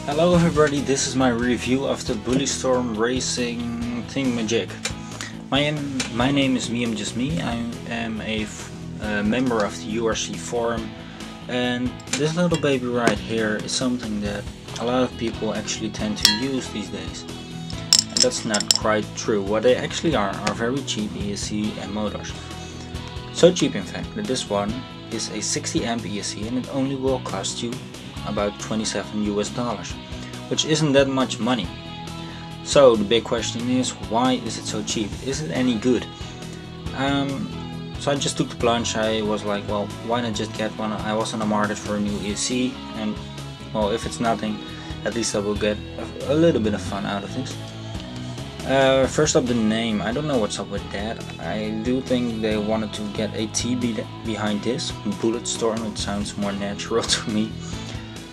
Hello everybody, this is my review of the Bullistorm racing thingamajig. My name is Me I'm Just Me. I am a member of the URC forum, and this little baby right here is something that a lot of people actually tend to use these days. And that's not quite true. What they actually are very cheap ESC and motors. So cheap in fact that this one is a 60 amp ESC and it only will cost you about $27 US, which isn't that much money. So the big question is, why is it so cheap? Is it any good? So I just took the plunge. I was like, well, why not just get one? I was on the market for a new ESC, and well, if it's nothing, at least I will get a little bit of fun out of this. First up, the name. I don't know what's up with that. I do think they wanted to get a T behind this. Bullistorm, it sounds more natural to me.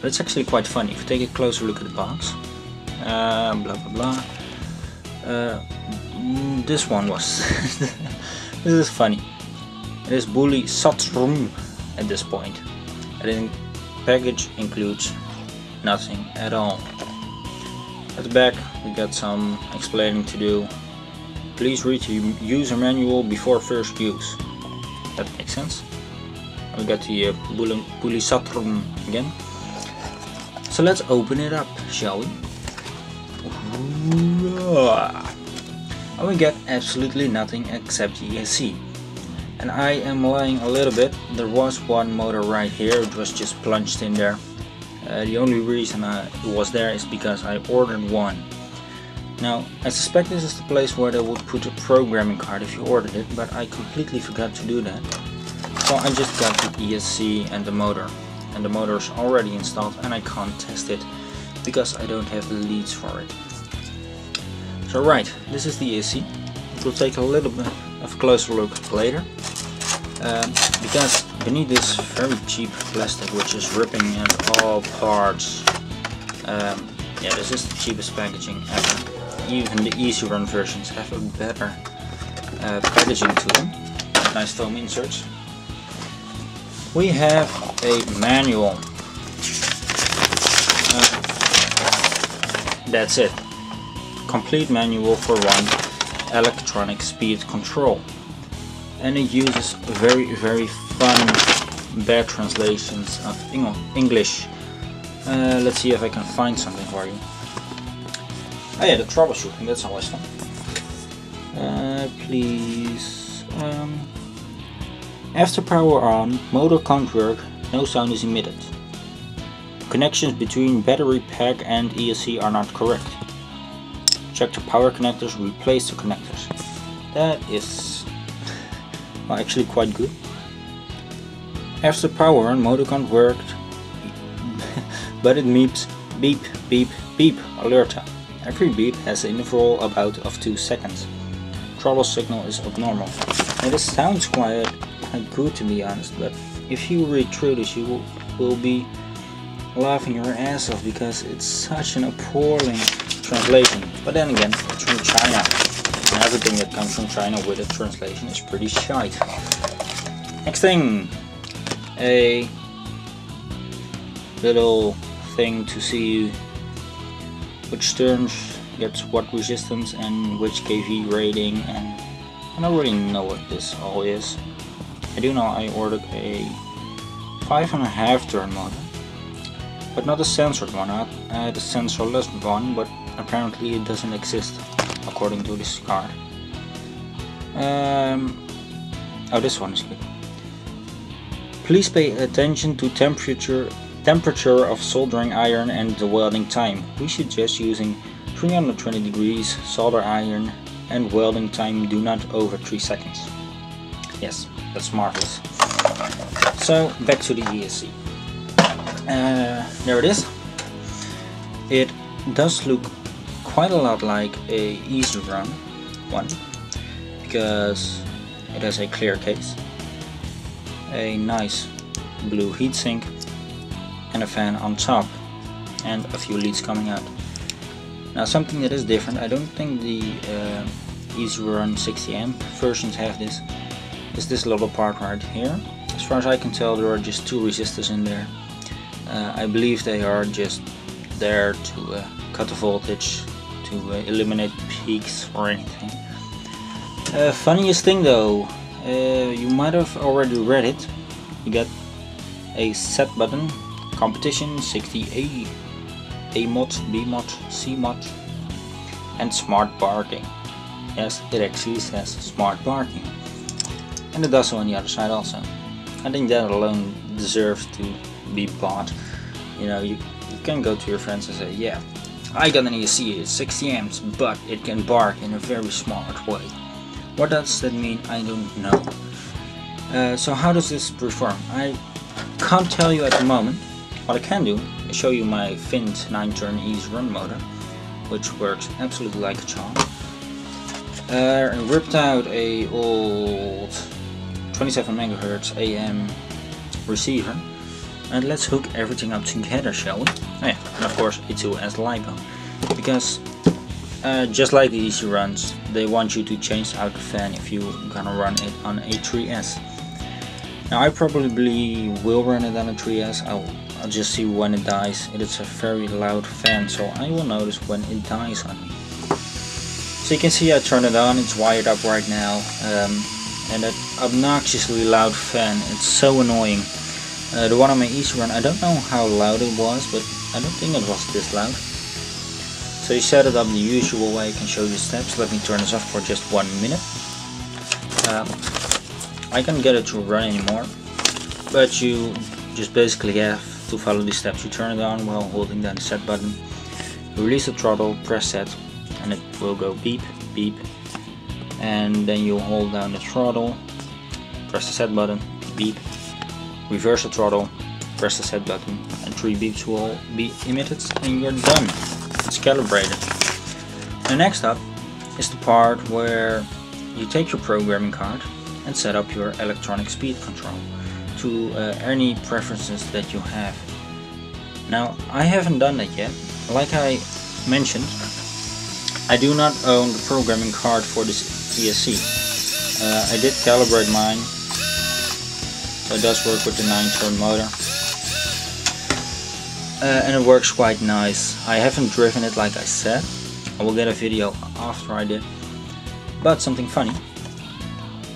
But it's actually quite funny. If you take a closer look at the box, blah blah blah. This one was. This is funny. It is Bullistorm at this point. And the package includes nothing at all. At the back we got some explaining to do. Please read the user manual before first use. That makes sense. We got the Bullistorm again. So let's open it up, shall we? And we get absolutely nothing except the ESC. And I am lying a little bit. There was one motor right here, it was just plunged in there. The only reason it was there is because I ordered one. Now, I suspect this is the place where they would put a programming card if you ordered it, but I completely forgot to do that. So I just got the ESC and the motor. And the motor is already installed and I can't test it because I don't have the leads for it. So right, this is the ESC. We'll take a little bit of a closer look later. Because beneath this very cheap plastic, which is ripping at all parts, yeah, this is the cheapest packaging ever. Even the EZrun versions have a better packaging to them. Nice foam inserts. We have a manual. That's it. Complete manual for one electronic speed control. And it uses very fun bad translations of English. Let's see if I can find something for you. Oh yeah, the troubleshooting, that's always fun. Please. After power on, motor can't work, no sound is emitted. Connections between battery pack and ESC are not correct. Check the power connectors, replace the connectors. That is well, actually quite good. After power on, motor can't work, but it beeps beep beep beep alert. Every beep has an interval about of 2 seconds. Throttle signal is abnormal. Now this sounds quite good to be honest, but if you read through this you will be laughing your ass off because it's such an appalling translation. But then again, it's from China, and everything that comes from China with a translation is pretty shite. Next thing, a little thing to see which turns gets what resistance and which kV rating, and I don't really know what this all is. I do know I ordered a 5.5 turn motor, but not a sensored one. I had a sensorless one, but apparently it doesn't exist according to this card. Oh, this one is good. Please pay attention to temperature of soldering iron and the welding time. We suggest using 320 degrees solder iron and welding time do not over 3 seconds. Yes, that's marvelous. So back to the ESC. There it is. It does look quite a lot like a EZrun one because it has a clear case, a nice blue heatsink, and a fan on top, and a few leads coming out. Now something that is different, I don't think the EZrun 60 amp versions have this, is this little part right here. As far as I can tell, there are just 2 resistors in there. I believe they are just there to cut the voltage, to eliminate peaks or anything. Funniest thing though, you might have already read it. You got a set button, competition 60A, A mod, B mod, C mod, and smart parking. Yes, it actually says smart parking, and it does so on the other side also. I think that alone deserves to be bought. You know, you can go to your friends and say, yeah, I got an ESC, it's 60 amps, but it can bark in a very smart way. What does that mean? I don't know. So how does this perform? I can't tell you at the moment. What I can do is show you my Vint 9-turn EZrun motor, which works absolutely like a charm. I ripped out a old 27 MHz AM receiver, and let's hook everything up together, shall we? Oh yeah, and of course A2 as LiPo, because just like the EZruns, they want you to change out the fan if you're gonna run it on a 3S. Now I probably will run it on a 3S. I'll just see when it dies. It is a very loud fan, so I will notice when it dies on me. So you can see I turned it on, it's wired up right now, and that obnoxiously loud fan, it's so annoying. The one on my EZrun, I don't know how loud it was, but I don't think it was this loud. So you set it up the usual way. I can show you steps. Let me turn this off for just 1 minute. I can't get it to run anymore, but you just basically have to follow these steps. You turn it on while holding down the set button, you release the throttle, press set, and it will go beep, beep, and then you hold down the throttle, press the set button, beep, reverse the throttle, press the set button, and 3 beeps will be emitted, and you're done. It's calibrated. And next up is the part where you take your programming card and set up your electronic speed control to any preferences that you have. Now I haven't done that yet. Like I mentioned, I do not own the programming card for this ESC. I did calibrate mine, so it does work with the 9-turn motor, and it works quite nice. I haven't driven it like I said. I will get a video after I did. But something funny,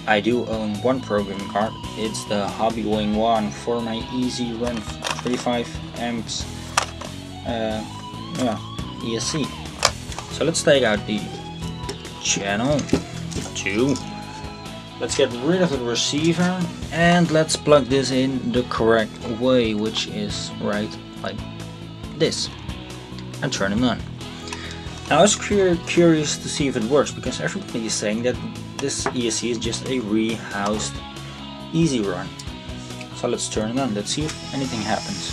I do own one programming card. It's the Hobby Wing 1 for my EZrun 35 amps ESC. So let's take out the channel 2. Let's get rid of the receiver and let's plug this in the correct way, which is right like this, and turn it on. Now I was curious to see if it works, because everybody is saying that this ESC is just a rehoused EZrun. So let's turn it on, let's see if anything happens.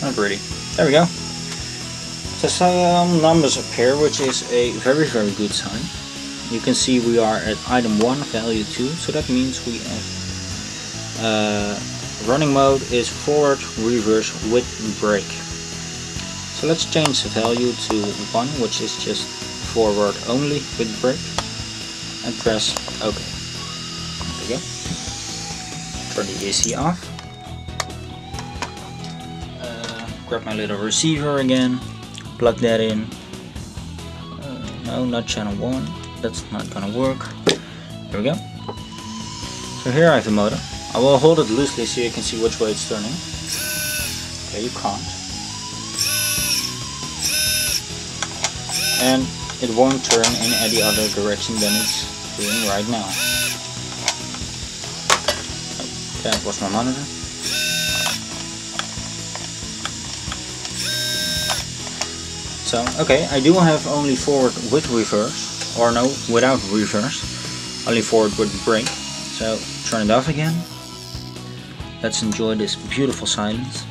Not really. There we go. So some numbers appear, which is a very good sign. You can see we are at item 1, value 2, so that means we have running mode is forward, reverse with brake. So let's change the value to 1, which is just forward only with brake, and press OK. There we go. Turn the AC off. Grab my little receiver again, plug that in. No, not channel 1, that's not gonna work. There we go. So here I have the motor. I will hold it loosely so you can see which way it's turning. Okay, you can't. And it won't turn in any other direction than it's doing right now. Oh, that was my monitor. So, okay, I do have only forward with reverse, or no, without reverse, only forward with brake. So, turn it off again. Let's enjoy this beautiful silence.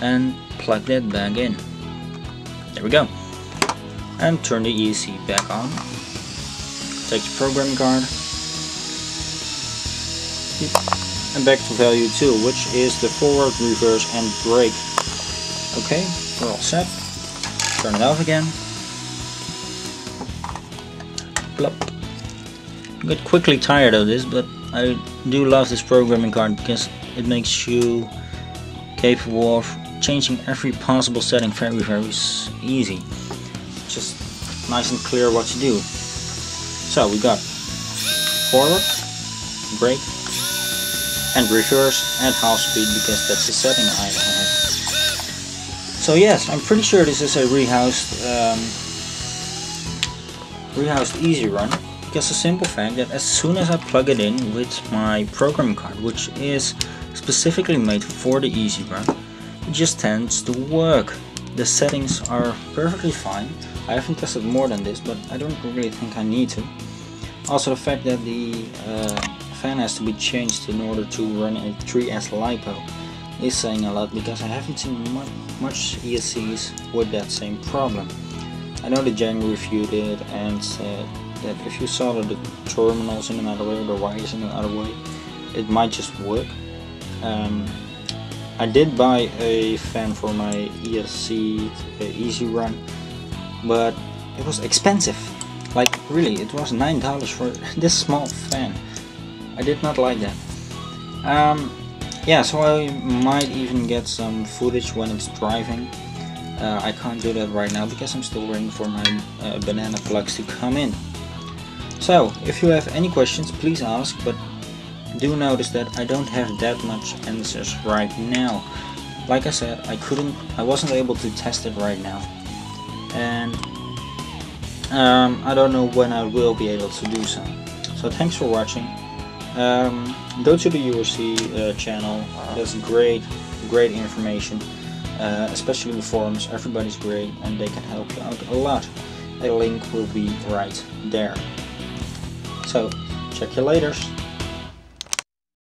And plug that back in. There we go. And turn the ESC back on. Take the programming card. And back to value 2, which is the forward, reverse and brake. Okay, we're all set. Turn it off again. Plop. I get quickly tired of this, but I do love this programming card because it makes you capable of changing every possible setting very easy. Just nice and clear what to do. So we got forward, brake, and reverse at half speed because that's the setting I have. So yes, I'm pretty sure this is a rehoused EZrun, because the simple fact that as soon as I plug it in with my program card, which is specifically made for the EZrun, it just tends to work. The settings are perfectly fine. I haven't tested more than this, but I don't really think I need to. Also, the fact that the fan has to be changed in order to run a 3S LiPo is saying a lot, because I haven't seen much ESCs with that same problem. I know that Jang reviewed it and said that if you solder the terminals in another way or the wires in another way, it might just work. I did buy a fan for my ESC EZrun, but it was expensive. Like really, it was $9 for this small fan. I did not like that. Yeah, so I might even get some footage when it's driving. I can't do that right now because I'm still waiting for my banana plugs to come in. So, if you have any questions, please ask, but do notice that I don't have that much answers right now. Like I said, I wasn't able to test it right now, and I don't know when I will be able to do so. So thanks for watching. Go to the URC channel. That's great information, especially the forums. Everybody's great and they can help you out a lot. A link will be right there. So check you later.